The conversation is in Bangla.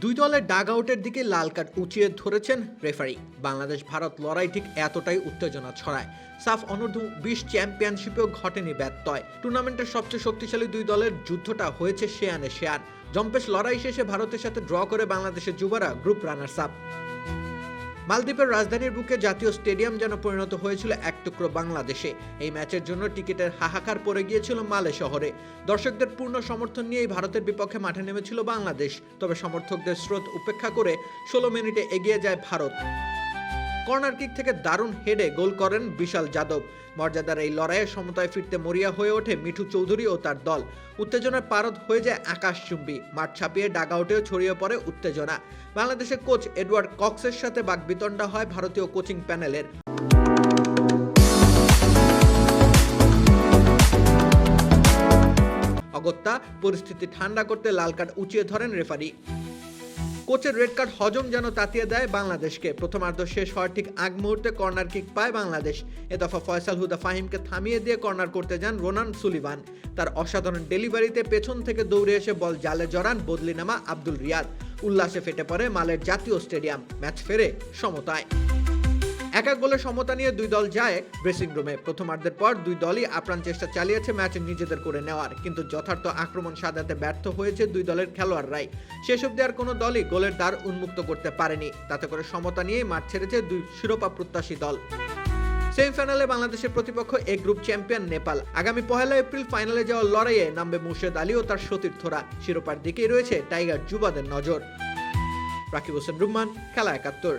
দুই দলের ডাগ আউটের দিকে লাল কার্ড উঁচিয়ে ধরেছেন রেফারি। বাংলাদেশ ভারত লড়াই ঠিক এতটাই উত্তেজনা ছড়ায়। সাফ অনূর্ধ্ব-20 চ্যাম্পিয়নশিপেও ঘটেনি ব্যত্যয়। টুর্নামেন্টের সবচেয়ে শক্তিশালী দুই দলের যুদ্ধটা হয়েছে শেয়ানে শেয়ান। জম্পেশ লড়াই শেষে ভারতের সাথে ড্র করে বাংলাদেশের যুবরা গ্রুপ রানার্স আপ। মালদ্বীপের রাজধানীর বুকে জাতীয় স্টেডিয়াম যেন পরিণত হয়েছিল এক টুকরো বাংলাদেশে। এই ম্যাচের জন্য টিকিটের হাহাকার পড়ে গিয়েছিল মালে শহরে। দর্শকদের পূর্ণ সমর্থন নিয়েই ভারতের বিপক্ষে মাঠে নেমেছিল বাংলাদেশ। তবে সমর্থকদের স্রোত উপেক্ষা করে 16 মিনিটে এগিয়ে যায় ভারত। কর্নার কিক থেকে দারুণ হেডে গোল করেন বিশাল যাদব। মর্যাদার এই লড়াইয়ে সমতায় ফিরতে মরিয়া হয়ে ওঠে মিঠু চৌধুরী ও তার দল। উত্তেজনার পারদ হয়ে যায় আকাশচুম্বী। মাঠ ছাপিয়ে ডাগআউটেও ছড়িয়ে পড়ে উত্তেজনা। বাংলাদেশের কোচ এডওয়ার্ড কক্সের সাথে বাকবিতণ্ডা হয় ভারতীয় কোচিং প্যানেলের। অগত্যা পরিস্থিতি ঠান্ডা করতে লাল কার্ড উঁচিয়ে ধরেন রেফারি। কোচের রেড কার্ড হজম যেন তাতিয়ে দেয় বাংলাদেশকে। প্রথমার্ধ শেষ হওয়ার ঠিক আগ মুহূর্তে কর্নার কিক পায় বাংলাদেশ। এ দফা ফয়সাল হুদা ফাহিমকে থামিয়ে দিয়ে কর্নার করতে যান রোনান সুলিভান। তার অসাধারণ ডেলিভারিতে পেছন থেকে দৌড়ে এসে বল জালে জড়ান বদলি নামা আব্দুল রিয়াদ। উল্লাসে ফেটে পড়ে মালের জাতীয় স্টেডিয়াম। ম্যাচ ফেরে সমতায়। এক গোলে সমতা নিয়ে দুই দল যায় ড্রেসিং রুমে। প্রথমার্ধের পর দুই দলই আপ্রাণ চেষ্টা চালিয়েছে ম্যাচ নিজেদের করে নেওয়ার, কিন্তু যথার্থ আক্রমণ সাজাতে ব্যর্থ হয়েছে দুই দলের খেলোয়াড়রাই। শেষ অবধি আর কোনো দলই গোলের দ্বার উন্মুক্ত করতে পারেনি। তাতে করে সমতা নিয়েই মাঠ ছেড়েছে দুই শিরোপা প্রত্যাশী দল। সেমিফাইনালে বাংলাদেশের প্রতিপক্ষ এ গ্রুপ চ্যাম্পিয়ন নেপাল। আগামী 1 এপ্রিল ফাইনালে যাওয়ার লড়াইয়ে নামবে মুর্শেদ আলী ও তার সতীর্থরা। শিরোপার দিকেই রয়েছে টাইগার যুবাদের নজর। রাকিব হোসেন রুম্মান, খেলা 71।